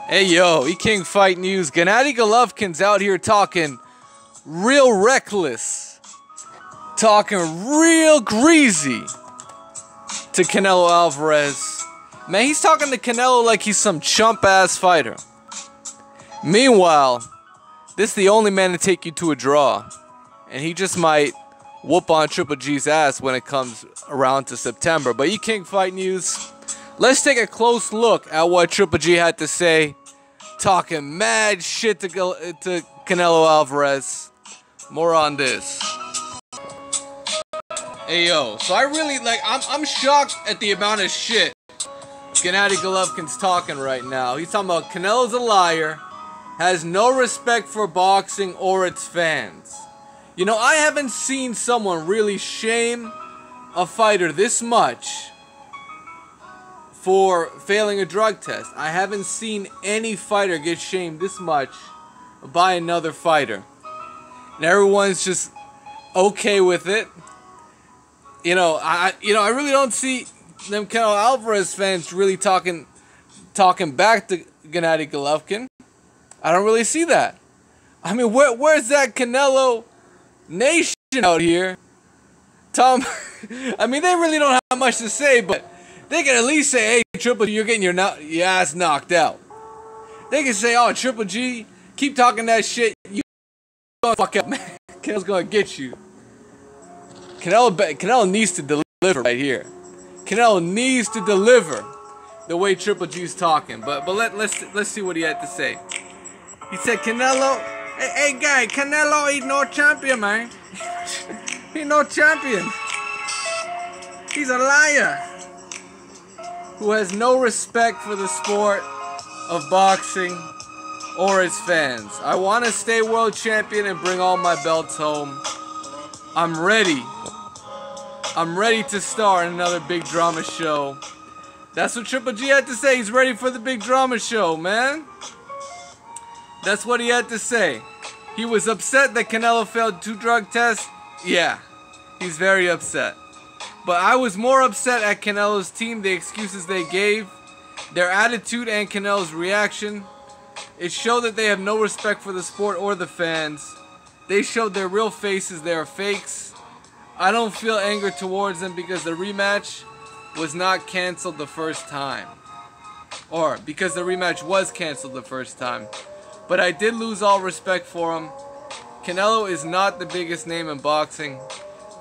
Hey yo, E-King Fight News. Gennady Golovkin's out here talking real reckless, talking real greasy to Canelo Alvarez. Man, he's talking to Canelo like he's some chump-ass fighter. Meanwhile, this is the only man to take you to a draw. And he just might whoop on Triple G's ass when it comes around to September. But E-King Fight News, let's take a close look at what Triple G had to say, talking mad shit to Canelo Alvarez. More on this. Hey yo, so I really I'm shocked at the amount of shit Gennady Golovkin's talking right now. He's talking about Canelo's a liar, has no respect for boxing or its fans. You know, I haven't seen someone really shame a fighter this much for failing a drug test. I haven't seen any fighter get shamed this much by another fighter. And everyone's just okay with it. You know, I really don't see them Canelo Alvarez fans really talking back to Gennady Golovkin. I don't really see that. I mean, where's that Canelo Nation out here? Tom, I mean, they really don't have much to say, but they can at least say, hey, Triple G, you're getting your ass knocked out. They can say, oh, Triple G, keep talking that shit. You gonna fuck up, man. Canelo's gonna get you. Canelo needs to deliver right here. Canelo needs to deliver the way Triple G's talking. But let's see what he had to say. He said, Canelo, hey guy, Canelo ain't no champion, man. He no champion. He's a liar who has no respect for the sport of boxing or its fans. I want to stay world champion and bring all my belts home. I'm ready. I'm ready to star in another big drama show. That's what Triple G had to say. He's ready for the big drama show, man. That's what he had to say. He was upset that Canelo failed 2 drug tests. Yeah, he's very upset. But I was more upset at Canelo's team, the excuses they gave, their attitude, and Canelo's reaction. It showed that they have no respect for the sport or the fans. They showed their real faces. They are fakes. I don't feel anger towards them because the rematch was not canceled the first time. Or because the rematch was canceled the first time. But I did lose all respect for him. Canelo is not the biggest name in boxing,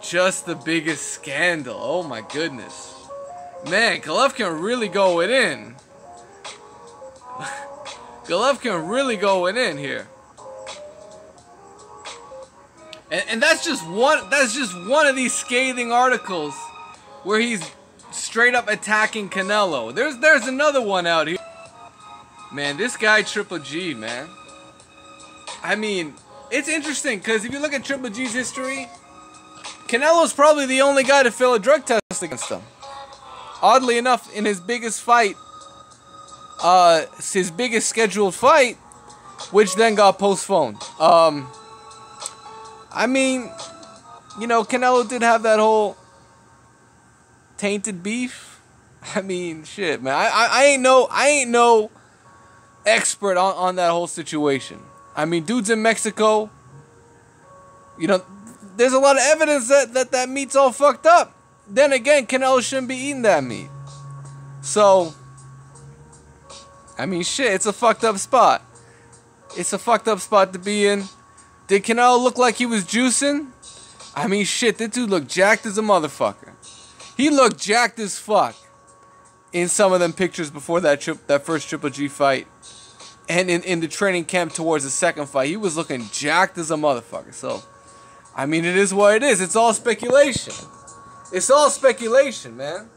just the biggest scandal. Oh my goodness. Man, Golovkin really going in. Golovkin really going in here. And that's just one of these scathing articles where he's straight up attacking Canelo. There's another one out here. Man, this guy Triple G, man. I mean, it's interesting because if you look at Triple G's history, Canelo's probably the only guy to fail a drug test against him. Oddly enough, in his biggest fight, his biggest scheduled fight, which then got postponed. I mean, you know, Canelo did have that whole tainted beef. I mean, shit, man. I ain't no expert on that whole situation. I mean, dude's in Mexico. You know, there's a lot of evidence that meat's all fucked up. Then again, Canelo shouldn't be eating that meat. So, I mean, shit, it's a fucked up spot. It's a fucked up spot to be in. Did Canelo look like he was juicing? I mean, shit, this dude looked jacked as a motherfucker. He looked jacked as fuck in some of them pictures before that first Triple G fight. And in the training camp towards the second fight, he was looking jacked as a motherfucker. So, I mean, it is what it is. It's all speculation. It's all speculation, man.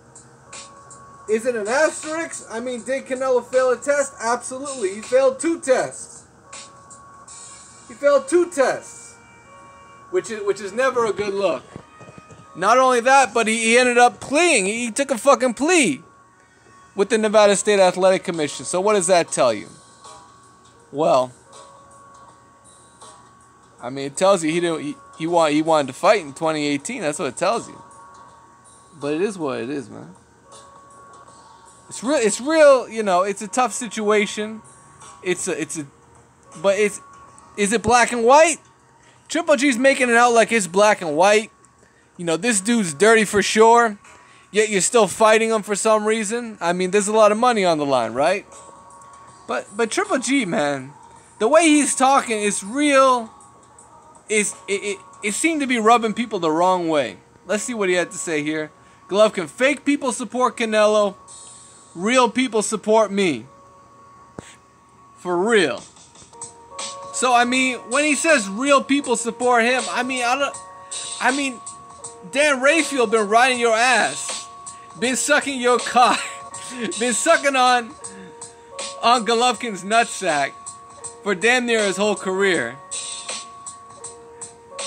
Is it an asterisk? I mean, did Canelo fail a test? Absolutely. He failed 2 tests. He failed 2 tests. Which is never a good look. Not only that, but he ended up pleading. He took a fucking plea with the Nevada State Athletic Commission. So what does that tell you? Well, I mean, it tells you he wanted to fight in 2018. That's what it tells you. But it is what it is, man. It's real. You know, it's a tough situation. But is it black and white? Triple G's making it out like it's black and white. You know, this dude's dirty for sure. Yet you're still fighting him for some reason. I mean, there's a lot of money on the line, right? But Triple G, man, the way he's talking is real. It seemed to be rubbing people the wrong way. Let's see what he had to say here. Golovkin, fake people support Canelo. Real people support me. For real. So, I mean, when he says real people support him, I mean, Dan Rayfield been riding your ass. Been sucking your cock. Been sucking on Golovkin's nutsack for damn near his whole career.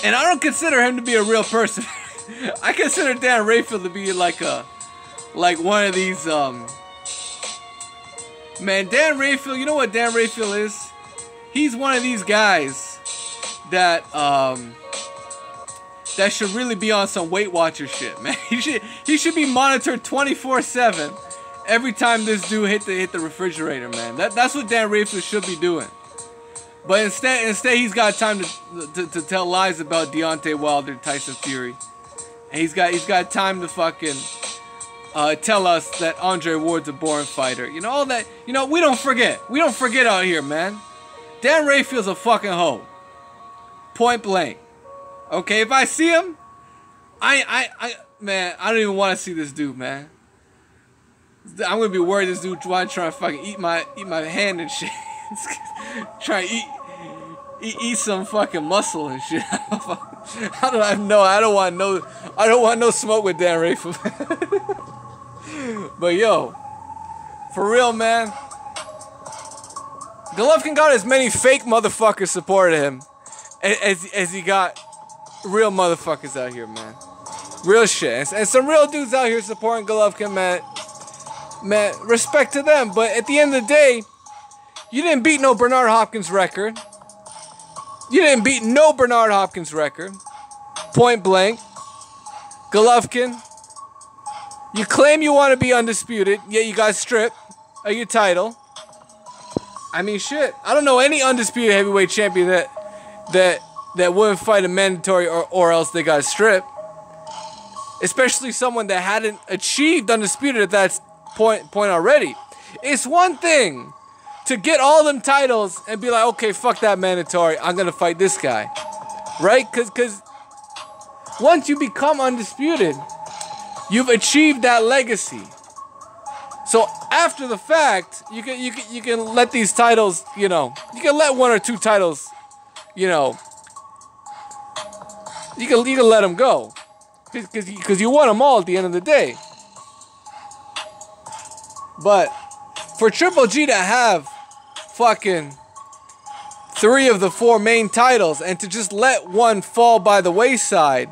And I don't consider him to be a real person. I consider Dan Rayfield to be like one of these, man, Dan Rayfield, you know what Dan Rayfield is? He's one of these guys that that should really be on some Weight Watcher shit, man. He should be monitored 24/7 every time this dude hit the refrigerator, man. That's what Dan Rayfield should be doing. But instead he's got time to tell lies about Deontay Wilder, Tyson Fury. And he's got time to fucking tell us that Andre Ward's a born fighter. You know, all that. You know, we don't forget. We don't forget out here, man. Dan Rayfield's a fucking hoe. Point blank. Okay, if I see him, man, I don't even want to see this dude, man. I'm gonna be worried this dude trying to fucking eat my hand and shit. Trying to eat some fucking muscle and shit. I don't want no smoke with Dan Rayfield. But yo, for real, man. Golovkin got as many fake motherfuckers supporting him as he got real motherfuckers out here, man. Real shit. And some real dudes out here supporting Golovkin, man. Man, respect to them. But at the end of the day, you didn't beat no Bernard Hopkins record. You didn't beat no Bernard Hopkins record. Point blank. Golovkin, you claim you want to be undisputed, yet you got stripped of your title. I mean, shit. I don't know any undisputed heavyweight champion that wouldn't fight a mandatory or else they got stripped. Especially someone that hadn't achieved undisputed at that point already. It's one thing to get all them titles and be like, okay, fuck that mandatory. I'm gonna fight this guy, right? Because once you become undisputed, you've achieved that legacy. So after the fact, you can let these titles, you know, you can let one or two titles, you know, you can let them go, because you won them all at the end of the day. But for Triple G to have fucking 3 of the 4 main titles and to just let one fall by the wayside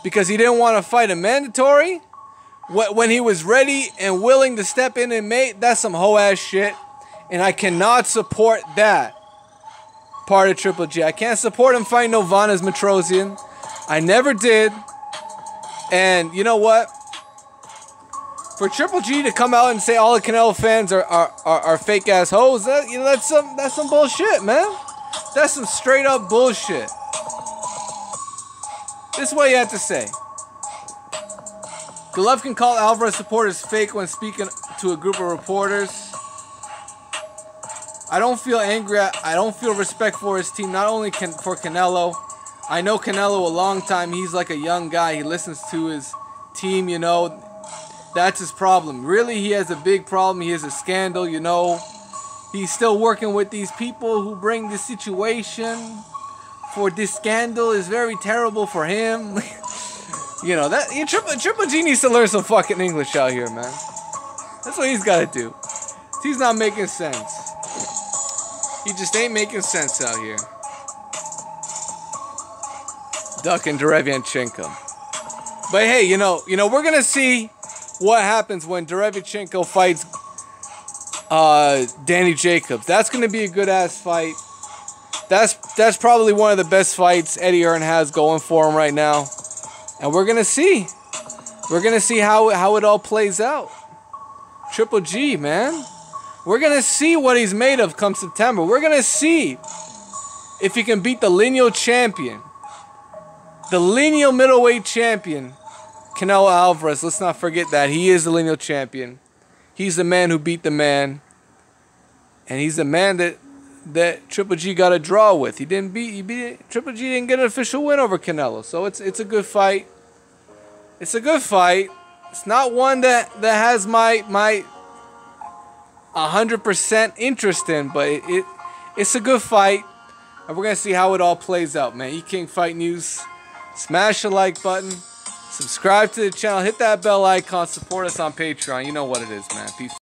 because he didn't want to fight a mandatory when he was ready and willing to step in and mate, that's some hoe ass shit. And I cannot support that part of Triple G. I can't support him fighting no Vanes Matrosian. I never did. And you know what? For Triple G to come out and say all the Canelo fans are fake ass hoes, that's some bullshit, man. That's some straight up bullshit. This is what you have to say. Golovkin called Alvarez supporters fake when speaking to a group of reporters. I don't feel angry. I don't feel respect for his team. Not only for Canelo. I know Canelo a long time. He's like a young guy. He listens to his team, you know. That's his problem. Really, he has a big problem. He has a scandal, you know. He's still working with these people who bring this situation. For this scandal is very terrible for him. You know, Triple G needs to learn some fucking English out here, man. That's what he's got to do. He's not making sense. He just ain't making sense out here. Ducking Derevyanchenko. But hey, you know, we're gonna see what happens when Derevyanchenko fights Danny Jacobs. That's gonna be a good ass fight. That's probably one of the best fights Eddie Hearn has going for him right now. And we're gonna see. We're gonna see how it all plays out. Triple G, man. We're going to see what he's made of come September. We're going to see if he can beat the lineal champion. The lineal middleweight champion, Canelo Alvarez. Let's not forget that. He is the lineal champion. He's the man who beat the man. And he's the man that Triple G got a draw with. He beat Triple G didn't get an official win over Canelo. So it's a good fight. It's a good fight. It's not one that has my 100% interest in, but it's a good fight. And we're going to see how it all plays out, man. E-King Fight News. Smash the like button. Subscribe to the channel. Hit that bell icon. Support us on Patreon. You know what it is, man. Peace.